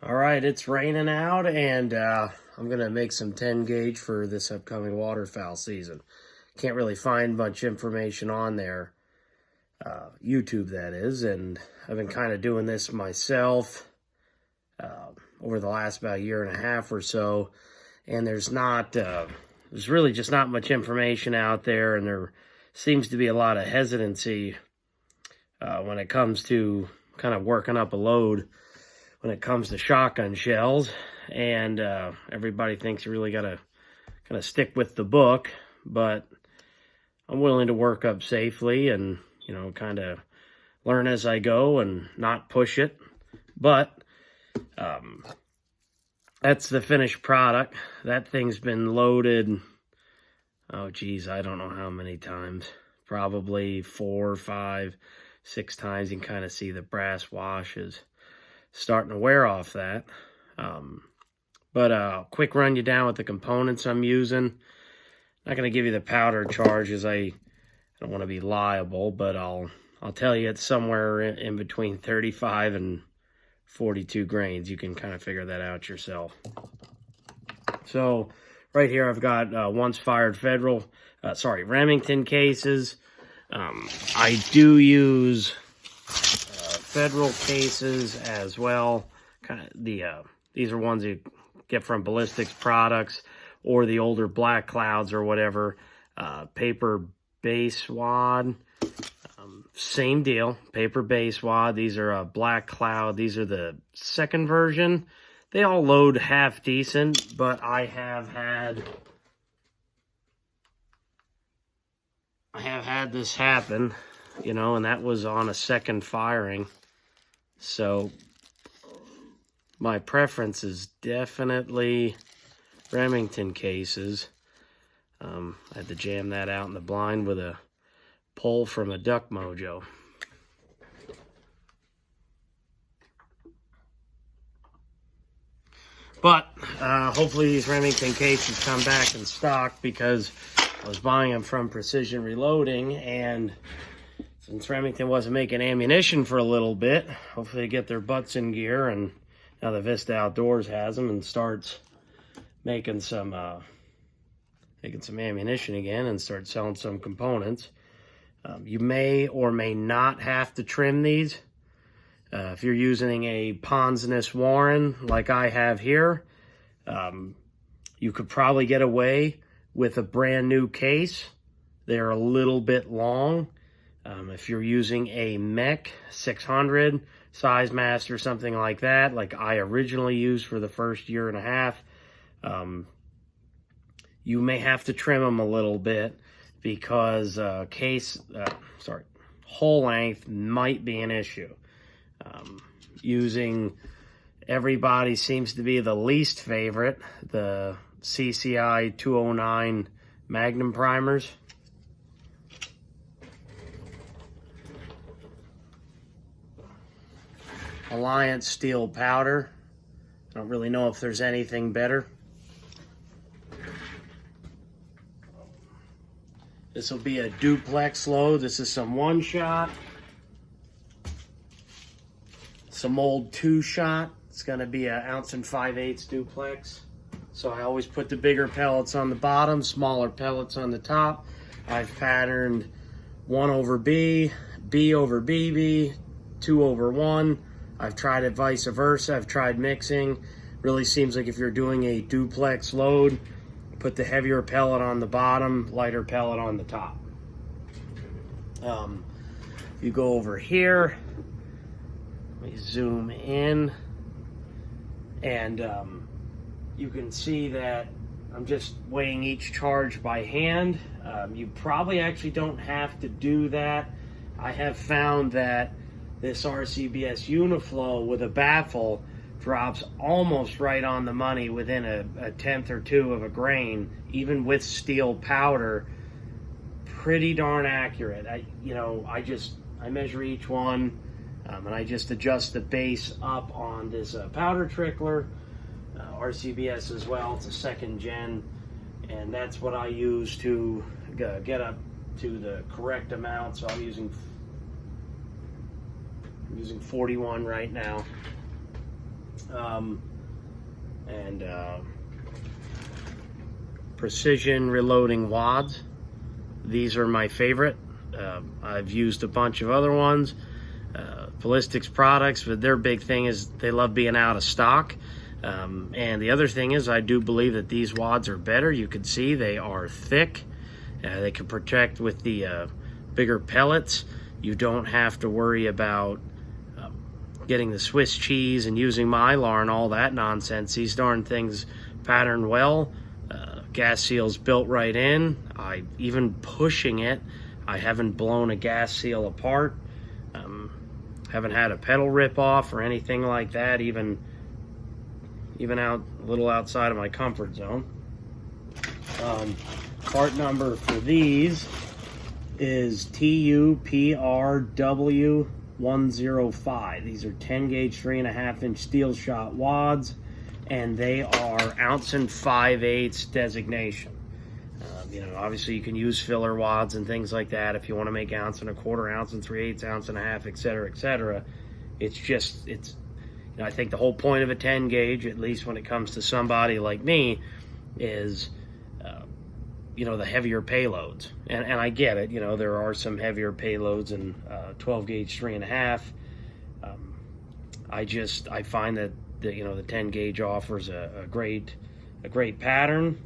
All right, it's raining out, and I'm gonna make some 10 gauge for this upcoming waterfowl season. Can't really find much information on there, YouTube that is, and I've been kind of doing this myself over the last about year and a half or so, and there's really just not much information out there, and there seems to be a lot of hesitancy when it comes to kind of working up a load when it comes to shotgun shells, and everybody thinks you really gotta kind of stick with the book, but I'm willing to work up safely and, you know, kind of learn as I go and not push it. But that's the finished product. That thing's been loaded, oh geez, I don't know how many times, probably 4, 5, 6 times. You can kind of see the brass washes starting to wear off that. But quick run you down with the components I'm using. Not going to give you the powder charges. I don't want to be liable, but I'll tell you it's somewhere in between 35 and 42 grains. You can kind of figure that out yourself. So right here I've got once fired Remington cases. I do use Federal cases as well. Kind of these are ones you get from Ballistics Products or the older Black Clouds or whatever. Paper base wad, same deal. Paper base wad. These are a Black Cloud. These are the second version. They all load half decent, but I have had this happen, you know, and that was on a second firing. So my preference is definitely Remington cases. I had to jam that out in the blind with a pole from a Duck Mojo. But hopefully these Remington cases come back in stock, because I was buying them from Precision Reloading, and since Remington wasn't making ammunition for a little bit, hopefully they get their butts in gear, and now the Vista Outdoors has them and starts making some ammunition again and start selling some components. You may or may not have to trim these. If you're using a Ponsonus Warren like I have here, you could probably get away with a brand new case. They're a little bit long. If you're using a Mech 600, Size Master, something like that, like I originally used for the first year and a half, you may have to trim them a little bit, because hole length might be an issue. Using everybody seems to be the least favorite, the CCI 209 Magnum primers. Alliance steel powder. I don't really know if there's anything better. This will be a duplex load. This is some 1-shot. Some old 2-shot. It's going to be an 1 5/8 ounce duplex. So I always put the bigger pellets on the bottom, smaller pellets on the top. I've patterned 1 over B, B over BB, 2 over 1. I've tried it vice versa. I've tried mixing. Really seems like if you're doing a duplex load, put the heavier pellet on the bottom, lighter pellet on the top. You go over here, let me zoom in, and you can see that I'm just weighing each charge by hand. You probably actually don't have to do that. I have found that this RCBS Uniflow with a baffle drops almost right on the money, within a tenth or two of a grain, even with steel powder. Pretty darn accurate. I measure each one, and I just adjust the base up on this powder trickler, RCBS as well. It's a 2nd gen, and that's what I use to get up to the correct amount. So I'm using 41 right now. and precision reloading wads. These are my favorite. I've used a bunch of other ones, ballistics products, but their big thing is they love being out of stock. And the other thing is, I do believe that these wads are better. You can see they are thick. They can protect with the bigger pellets. You don't have to worry about getting the Swiss cheese and using Mylar and all that nonsense. These darn things pattern well. Gas seal's built right in. Even pushing it, I haven't blown a gas seal apart. Haven't had a pedal rip off or anything like that, even out a little outside of my comfort zone. Part number for these is TUPRW105. These are 10 gauge 3.5 inch steel shot wads, and they are 1 5/8 ounce designation. You know, obviously you can use filler wads and things like that if you want to make 1 1/4 ounce, 1 3/8 ounce, 1 1/2, etc., etc. It's just, you know, I think the whole point of a 10 gauge, at least when it comes to somebody like me, is you know, the heavier payloads. And I get it, you know, there are some heavier payloads in 12 gauge 3.5. I find that you know, the 10 gauge offers a great pattern.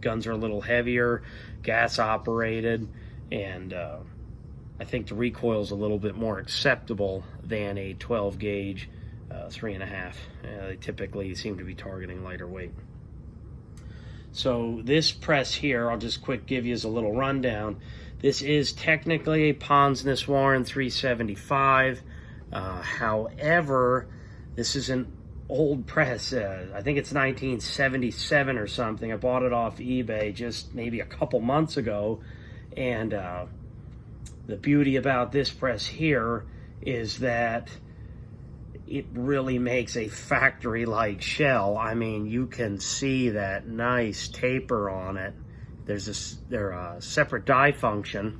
Guns are a little heavier, gas operated, and I think the recoil is a little bit more acceptable than a 12 gauge 3.5. They typically seem to be targeting lighter weight. So this press here, I'll just give you as a little rundown. This is technically a Ponsness Warren 375. However, this is an old press. I think it's 1977 or something. I bought it off eBay just maybe a couple months ago. And the beauty about this press here is that it really makes a factory-like shell. I mean, you can see that nice taper on it. There's a separate die function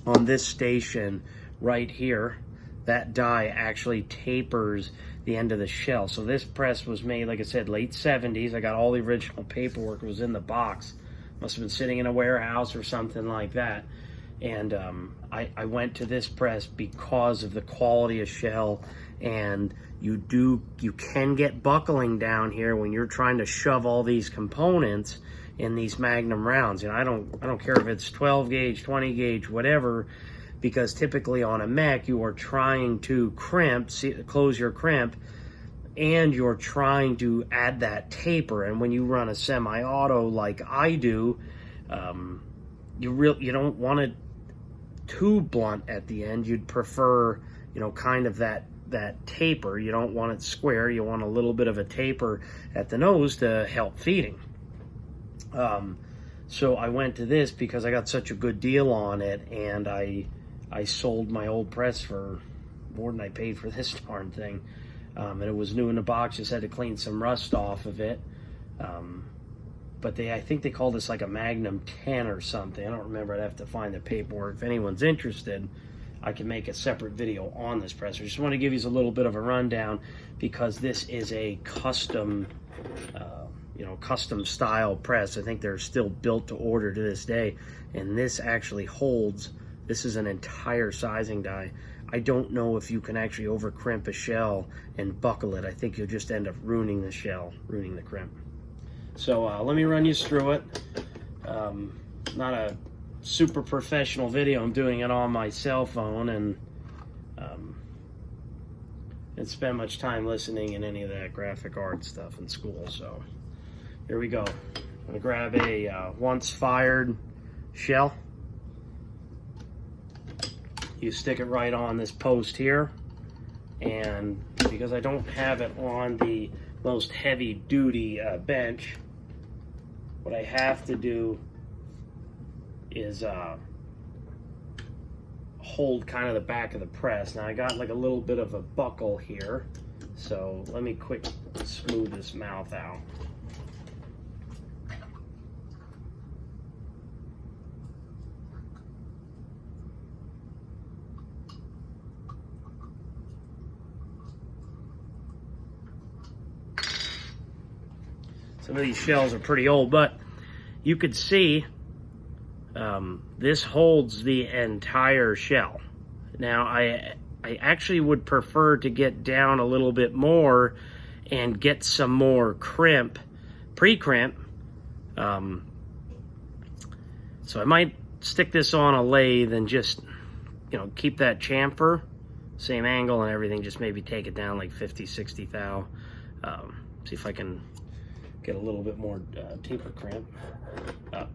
on this station right here. That die actually tapers the end of the shell. So this press was made, like I said, late 70s. I got all the original paperwork. It was in the box. Must have been sitting in a warehouse or something like that. And I went to this press because of the quality of shell. And you can get buckling down here when you're trying to shove all these components in these Magnum rounds. And I don't care if it's 12 gauge, 20 gauge, whatever, because typically on a mech you are trying to close your crimp, and you're trying to add that taper. And when you run a semi-auto like I do, you don't want it too blunt at the end. You'd prefer, you know, kind of that taper. You don't want it square. You want a little bit of a taper at the nose to help feeding. So I went to this because I got such a good deal on it, and I sold my old press for more than I paid for this darn thing. And it was new in the box. Just had to clean some rust off of it. But I think they call this like a Magnum 10 or something. I don't remember. I'd have to find the paperwork. If anyone's interested, I can make a separate video on this press. I just want to give you a little bit of a rundown because this is a custom, custom style press. I think they're still built to order to this day. And this actually holds. This is an entire sizing die. I don't know if you can actually over crimp a shell and buckle it. I think you'll just end up ruining the shell, ruining the crimp. So let me run you through it. Not a super professional video. I'm doing it on my cell phone, and didn't spend much time listening in any of that graphic art stuff in school. So here we go. I'm gonna grab a once fired shell. You stick it right on this post here, and because I don't have it on the most heavy duty bench, what I have to do is hold kind of the back of the press. Now I got like a little bit of a buckle here, so let me quick smooth this mouth out. Some of these shells are pretty old, but you could see this holds the entire shell. Now, I actually would prefer to get down a little bit more and get some more crimp, pre-crimp. So I might stick this on a lathe and just, you know, keep that chamfer, same angle and everything, just maybe take it down like 50, 60 thou. See if I can get a little bit more taper crimp.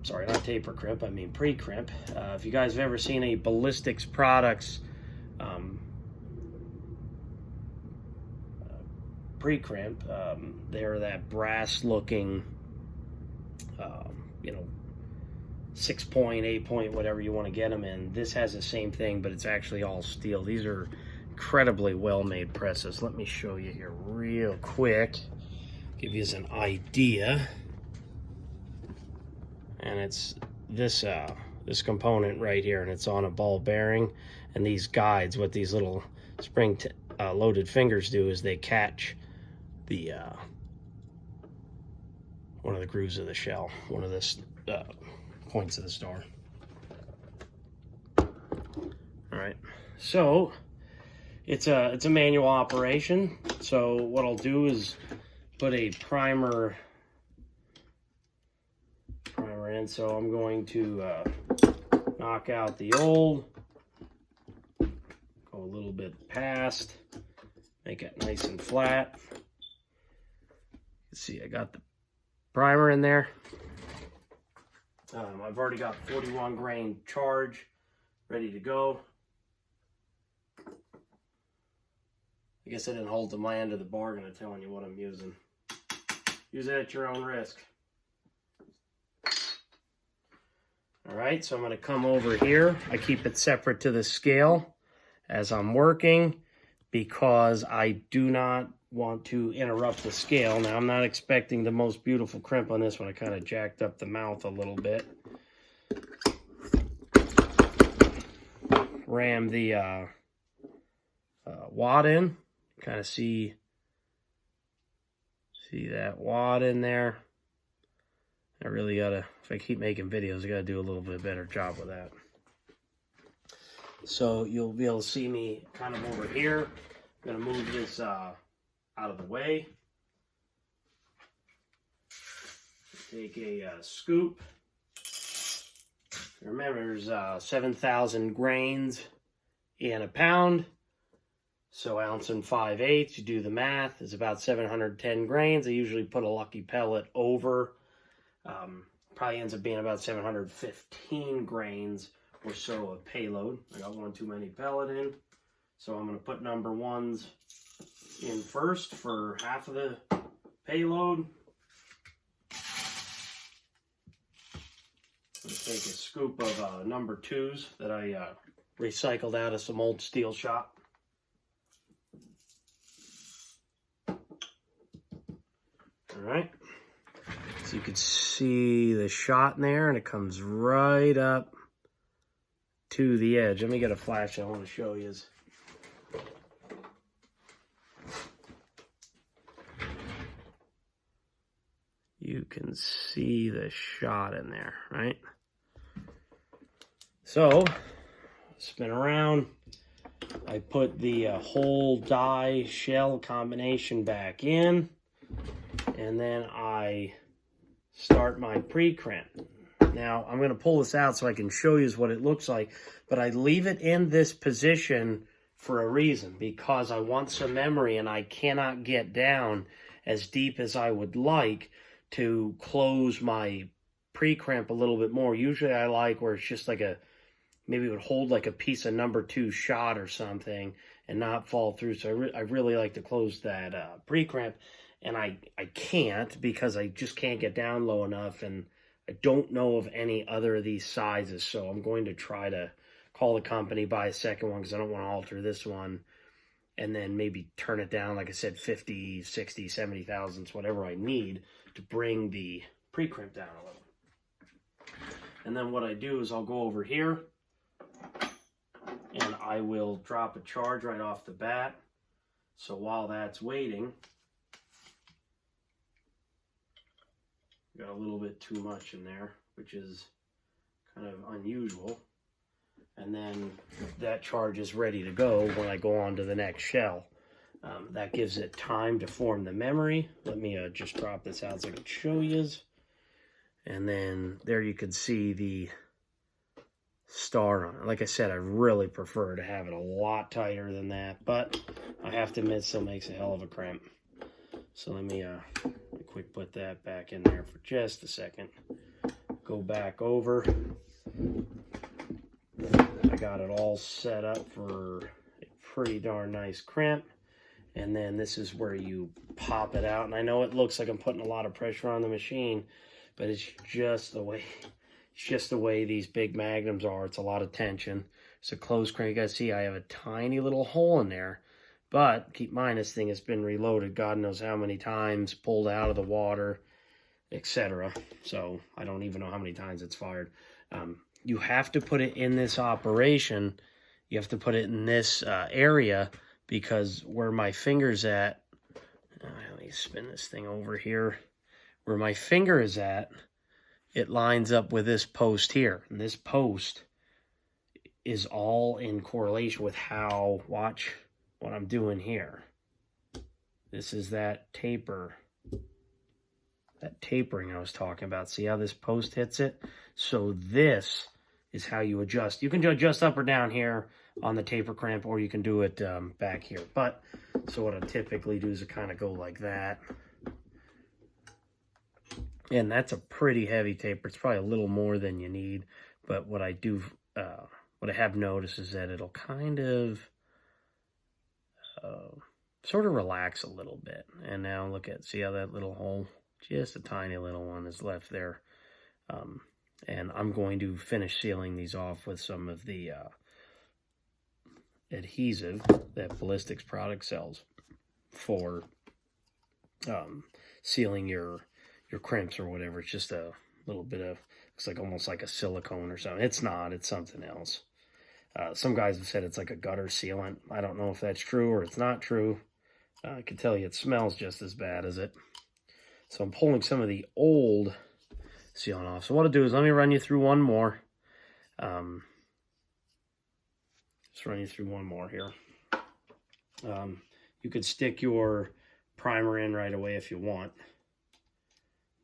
Sorry, not taper crimp, I mean pre-crimp. If you guys have ever seen any ballistics products, pre-crimp, they're that brass looking, you know, 6-point, 8-point, whatever you want to get them in. This has the same thing, but it's actually all steel. These are incredibly well-made presses. Let me show you here real quick, give you an idea. And it's this this component right here, and it's on a ball bearing. And these guides, what these little spring loaded fingers do is they catch the one of the grooves of the shell, one of the points of the star. All right, so it's a manual operation. So what I'll do is put a primer in. So I'm going to knock out the old, go a little bit past, make it nice and flat. You see, I got the primer in there. I've already got 41 grain charge ready to go. I guess I didn't hold to my end of the bargain of telling you what I'm using. Use it at your own risk. All right, so I'm going to come over here. I keep it separate to the scale as I'm working because I do not want to interrupt the scale. Now, I'm not expecting the most beautiful crimp on this one. I kind of jacked up the mouth a little bit. Ram the wad in. Kind of see that wad in there. I really gotta, if I keep making videos, I gotta do a little bit better job with that. So you'll be able to see me kind of over here. I'm gonna move this out of the way. Take a scoop. Remember, there's 7,000 grains in a pound. So ounce and 5/8, you do the math, is about 710 grains. I usually put a lucky pellet over. Probably ends up being about 715 grains or so of payload. I got one too many pellet in. So I'm going to put number ones in first for half of the payload. Let's take a scoop of number twos that I recycled out of some old steel shop. All right. So you can see the shot in there, and it comes right up to the edge. Let me get a flash I want to show you. You can see the shot in there, right? So, spin around. I put the whole die shell combination back in, and then I start my pre-crimp. Now, I'm going to pull this out so I can show you what it looks like, but I leave it in this position for a reason, because I want some memory and I cannot get down as deep as I would like to close my pre-crimp a little bit more. Usually I like where it's just like maybe it would hold like a piece of number 2 shot or something and not fall through. So I really like to close that pre-crimp. And I can't, because I just can't get down low enough, and I don't know of any other of these sizes. So I'm going to try to call the company, buy a second one, because I don't want to alter this one, and then maybe turn it down, like I said, 50, 60, 70 thousandths, whatever I need to bring the pre-crimp down a little. And then what I do is I'll go over here, and I will drop a charge right off the bat. So while that's waiting, got a little bit too much in there, which is kind of unusual. And then that charge is ready to go when I go on to the next shell. That gives it time to form the memory. Let me just drop this out so I can show you. And then there you can see the star on it. Like I said, I really prefer to have it a lot tighter than that, but I have to admit, still makes a hell of a crimp. So let me quick put that back in there for just a second. Go back over. I got it all set up for a pretty darn nice crimp. And then this is where you pop it out. And I know it looks like I'm putting a lot of pressure on the machine, but it's just the way these big magnums are. It's a lot of tension. It's a closed crank. You guys see I have a tiny little hole in there. But keep in mind, this thing has been reloaded God knows how many times, pulled out of the water, etc. So I don't even know how many times it's fired. You have to put it in this operation. You have to put it in this area, because where my finger's at, let me spin this thing over here. Where my finger is at, it lines up with this post here. And this post is all in correlation with how, watch what I'm doing here. This is that taper, that tapering I was talking about. See how this post hits it? So this is how you adjust. You can adjust up or down here on the taper clamp, or you can do it back here. But, so what I typically do is kind of go like that. And that's a pretty heavy taper. It's probably a little more than you need. But what I do, what I have noticed is that it'll kind of sort of relax a little bit. And now look at, see how that little hole, just a tiny little one is left there. And I'm going to finish sealing these off with some of the adhesive that Ballistics product sells for sealing your crimps or whatever. It's just a little bit of, looks like almost like a silicone or something. It's not, it's something else. Some guys have said it's like a gutter sealant. I don't know if that's true or it's not true. I can tell you it smells just as bad as it. So I'm pulling some of the old sealant off. So what I'll do is let me run you through one more. Just run you through one more here. You could stick your primer in right away if you want.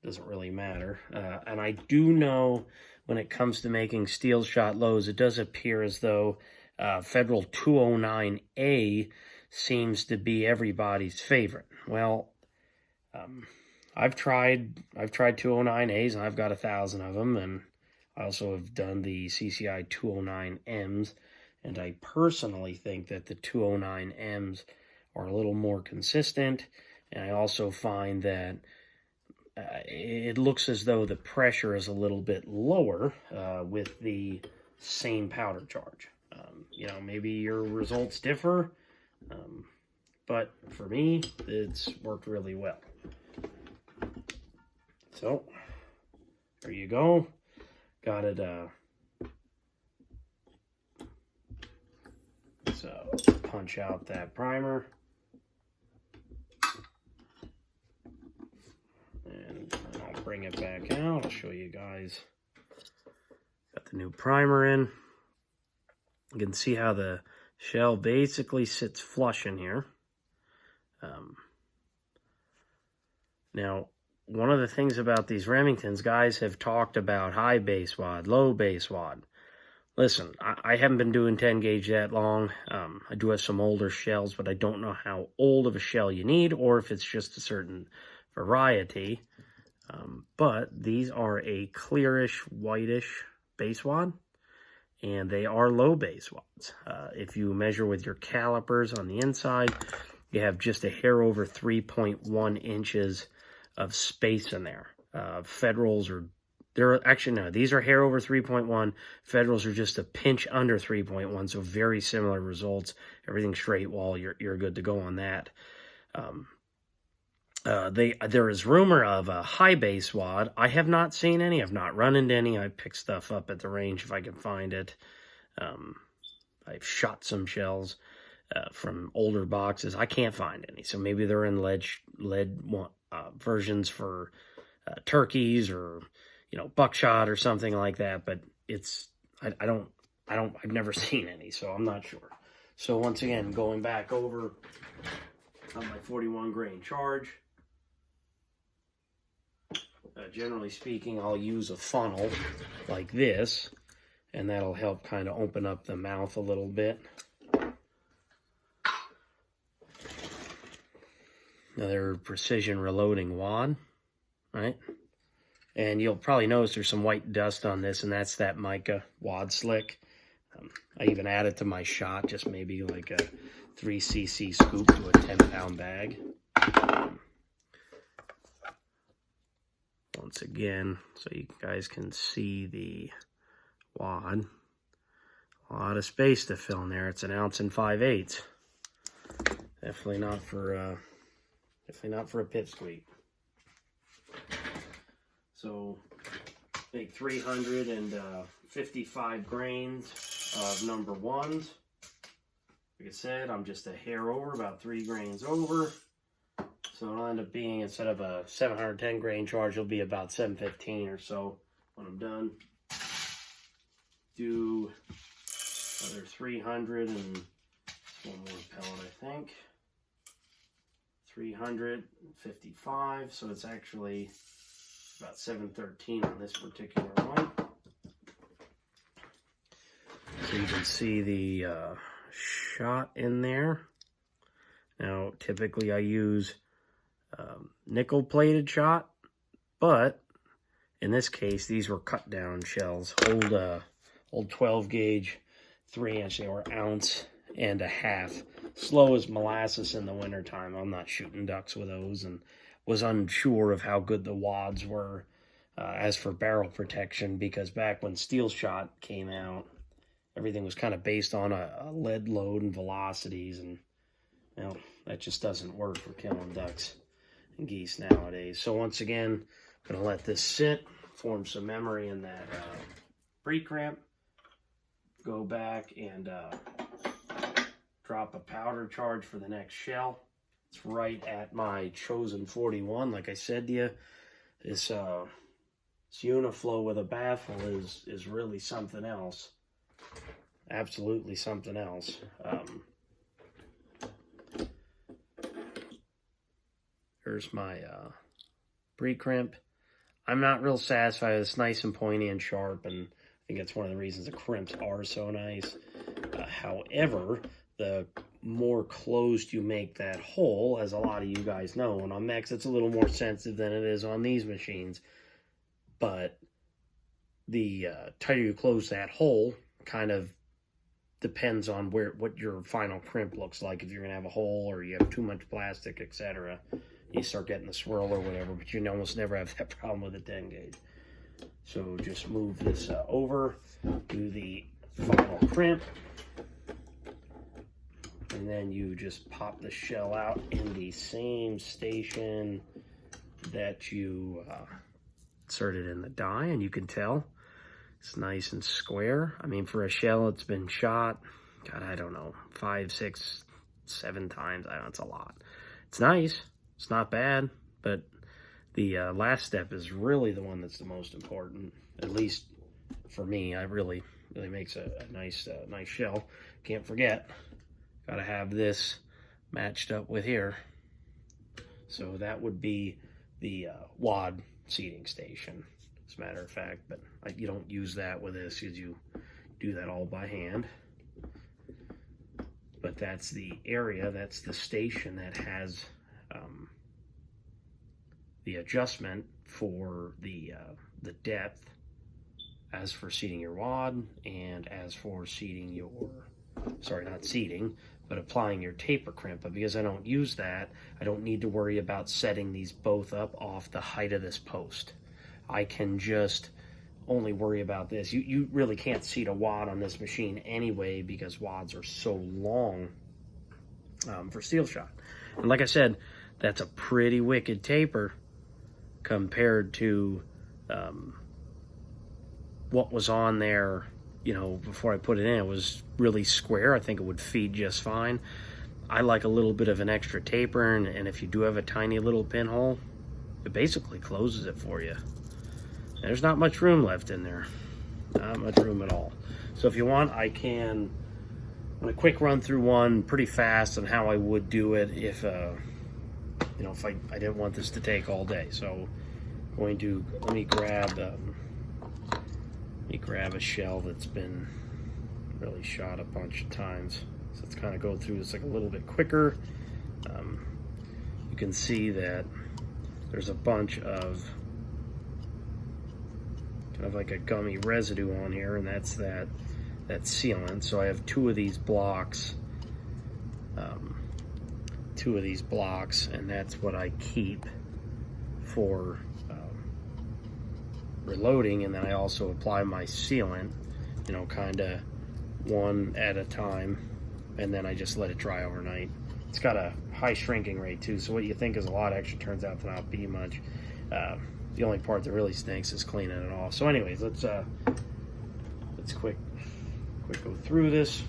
Doesn't really matter. And I do know when it comes to making steel shot lows, it does appear as though Federal 209A seems to be everybody's favorite. Well, I've tried 209As, and I've got 1,000 of them, and I also have done the CCI 209Ms, and I personally think that the 209Ms are a little more consistent, and I also find that it looks as though the pressure is a little bit lower with the same powder charge. You know, maybe your results differ, but for me, it's worked really well. So, there you go. Got it. So, punch out that primer. And I'll bring it back out. I'll show you guys. Got the new primer in. You can see how the shell basically sits flush in here. Now, one of the things about these Remingtons, guys have talked about high base wad, low base wad. Listen, I haven't been doing 10 gauge that long. I do have some older shells, but I don't know how old of a shell you need, or if it's just a certain variety. But these are a clearish, whitish base wad, and they are low base wads. If you measure with your calipers on the inside, you have just a hair over 3.1 inches of space in there. Federals are, they're actually, no, these are hair over 3.1. Federals are just a pinch under 3.1, so very similar results. Everything straight wall, you're good to go on that. There is rumor of a high base wad. I have not seen any. I've not run into any. I pick stuff up at the range if I can find it. I've shot some shells from older boxes. I can't find any, so maybe they're in lead versions for turkeys or, you know, buckshot or something like that. But it's, I've never seen any, so I'm not sure. So once again, going back over on my 41 grain charge, generally speaking, I'll use a funnel like this, and that'll help kind of open up the mouth a little bit. Another precision reloading wad, right? And you'll probably notice there's some white dust on this, and that's that mica wad slick. I even added to my shot, just maybe like a 3cc scoop to a 10-pound bag. Once again, so you guys can see the wad. A lot of space to fill in there. It's 1 5/8 ounces. Definitely not for a pipsqueak. So make 355 grains of number ones. Like I said, I'm just a hair over, about 3 grains over. So it'll end up being, instead of a 710 grain charge, it'll be about 715 or so when I'm done. Do another 300 and one more pellet, I think. 355, so it's actually about 713 on this particular one. So you can see the shot in there. Now, typically I use nickel plated shot, but in this case, these were cut down shells, old 12 gauge, 3-inch, they were 1.5 ounces. Slow as molasses in the wintertime. I'm not shooting ducks with those, and was unsure of how good the wads were as for barrel protection, because back when steel shot came out, everything was kind of based on a lead load and velocities, and you know, that just doesn't work for killing ducks and geese nowadays. So once again, I'm going to let this sit, form some memory in that pre-crimp, go back and drop a powder charge for the next shell. It's right at my chosen 41. Like I said to you, this Uniflow with a baffle is really something else. Absolutely something else. Here's my pre-crimp. I'm not real satisfied. It's nice and pointy and sharp, and I think that's one of the reasons the crimps are so nice. However, the more closed you make that hole, as a lot of you guys know, and on mechs it's a little more sensitive than it is on these machines, but the tighter you close that hole kind of depends on what your final crimp looks like. If you're going to have a hole or you have too much plastic, etc., you start getting the swirl or whatever, but you almost never have that problem with a 10 gauge. So just move this over, do the final crimp, and then you just pop the shell out in the same station that you inserted in the die, and you can tell it's nice and square. I mean, for a shell it's been shot, God, I don't know, 5, 6, 7 times. I don't know, it's a lot. It's nice. It's not bad, but the last step is really the one that's the most important, at least for me. I really makes a nice nice shell. Can't forget, got to have this matched up with here. So that would be the wad seating station, as a matter of fact, but you don't use that with this because you do that all by hand. But that's the area, that's the station that has the adjustment for the depth, as for seating your wad, and as for seating your, sorry, not seating, but applying your taper crimp. But because I don't use that, I don't need to worry about setting these both up off the height of this post. I can just only worry about this. You really can't seat a wad on this machine anyway, because wads are so long for steel shot. And like I said, that's a pretty wicked taper compared to what was on there, you know, before I put it in. It was really square. I think it would feed just fine. I like a little bit of an extra taper, and if you do have a tiny little pinhole, it basically closes it for you. There's not much room left in there. Not much room at all. So if you want, I'm gonna quick run through one pretty fast on how I would do it if you know, if I didn't want this to take all day. So I'm going to, let me grab a shell that's been really shot a bunch of times. So let's kind of go through this like a little bit quicker. You can see that there's a bunch of kind of like a gummy residue on here, and that's that sealant. So I have two of these blocks, and that's what I keep for reloading. And then I also apply my sealant, you know, kind of one at a time, and then I just let it dry overnight. It's got a high shrinking rate too, so what you think is a lot actually turns out to not be much. The only part that really stinks is cleaning it off. So anyways, let's quick go through this.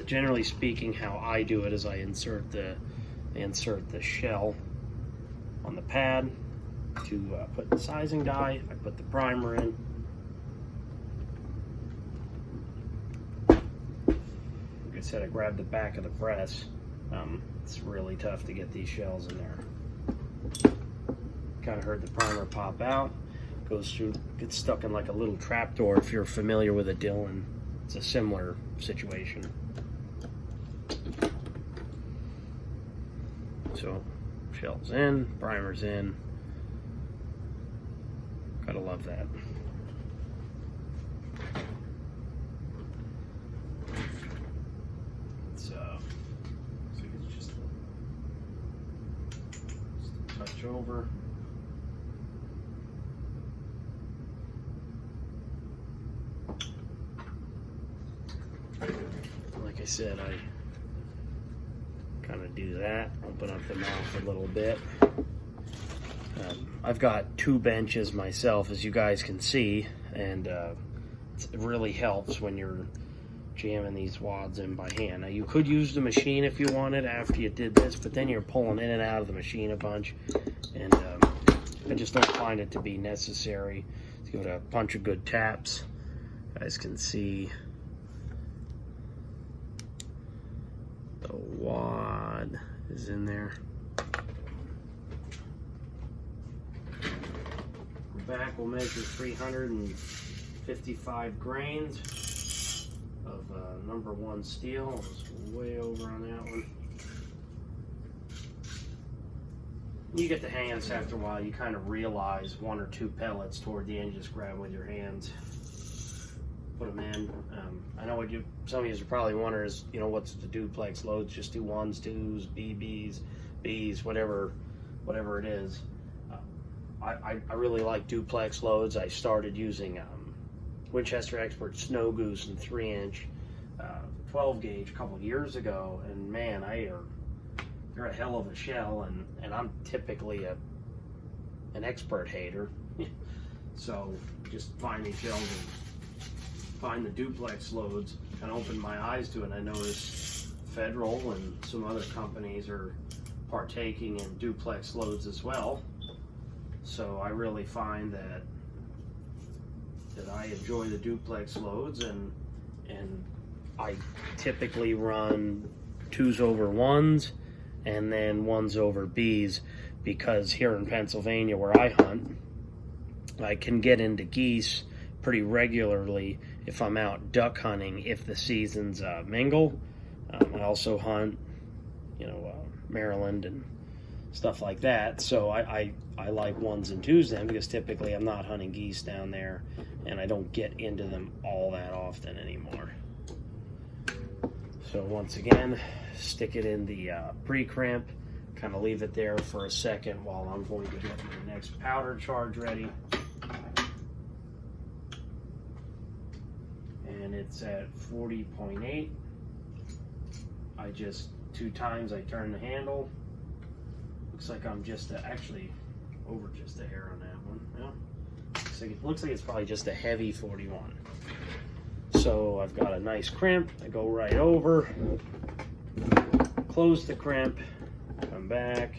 Generally speaking, how I do it is I insert the shell on the pad to put the sizing dye. I put the primer in. Like I said, I grabbed the back of the press. It's really tough to get these shells in there. Kind of heard the primer pop out. Goes through, gets stuck in like a little trap door. If you're familiar with a Dillon, it's a similar situation. So shells in, primer's in. Gotta love that. So it's just a touch over. Like I said, I kind of do that, open up the mouth a little bit. I've got 2 benches myself, as you guys can see, and it really helps when you're jamming these wads in by hand. Now you could use the machine if you wanted after you did this, but then you're pulling in and out of the machine a bunch, and I just don't find it to be necessary. To give it a bunch of good taps. You guys can see the wad is in there. Back we'll measure 355 grains of number 1 steel. I was way over on that one. You get the hang of this after a while. You kind of realize 1 or 2 pellets toward the end. Just grab them with your hands, put them in. I know what some of you are probably wondering is, you know, what's the duplex loads? Just do 1s, 2s, BBs, Bs, whatever it is. I really like duplex loads. I started using Winchester Expert Snow Goose and 3-inch 12 gauge a couple of years ago, and man, they're a hell of a shell, and I'm typically an expert hater. So just find these shells and find the duplex loads and open my eyes to it. And I noticed Federal and some other companies are partaking in duplex loads as well. So I really find that I enjoy the duplex loads, and I typically run 2s over 1s and then 1s over Bs, because here in Pennsylvania where I hunt, I can get into geese pretty regularly if I'm out duck hunting, if the seasons mingle. I also hunt, you know, Maryland and stuff like that. So I like 1s and 2s then, because typically I'm not hunting geese down there, and I don't get into them all that often anymore. So once again, stick it in the pre-crimp, kind of leave it there for a second while I'm going to get my next powder charge ready. And it's at 40.8. I just 2 times I turn the handle. Looks like I'm just actually over just a hair on that one. Yeah. Looks like it's probably just a heavy 41. So I've got a nice crimp. I go right over, close the crimp, come back,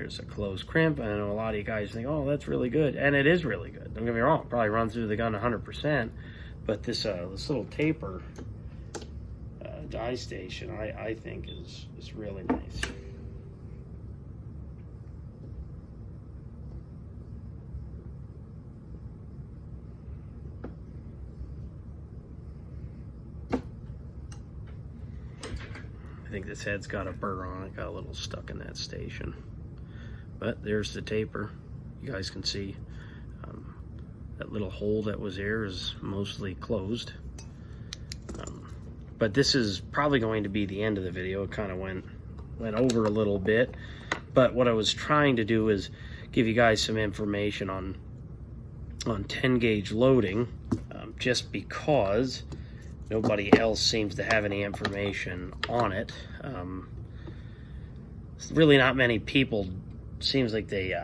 There's a closed crimp. I know a lot of you guys think, oh, that's really good. And it is really good. Don't get me wrong. Probably runs through the gun 100%. But this little taper dye station, I think is really nice. I think this head's got a burr on it, got a little stuck in that station. But there's the taper. You guys can see that little hole that was there is mostly closed. But this is probably going to be the end of the video. It kind of went over a little bit. But what I was trying to do is give you guys some information on 10 gauge loading, just because nobody else seems to have any information on it. Really not many people seems like they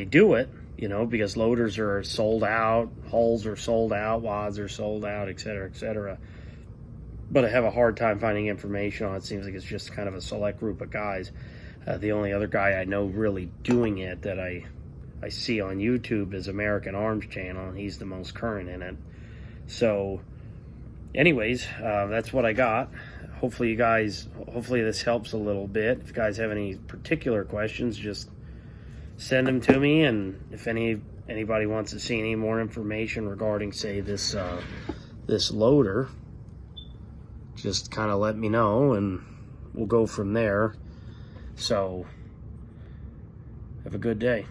do it, you know, because loaders are sold out, hulls are sold out, wads are sold out, etc., etc. But I have a hard time finding information on it. It seems like it's just kind of a select group of guys. The only other guy I know really doing it that I see on YouTube is American Arms Channel, and he's the most current in it. So anyways, that's what I got. Hopefully this helps a little bit. If you guys have any particular questions, just send them to me, and if anybody wants to see any more information regarding, say, this loader, just kind of let me know and we'll go from there. So have a good day.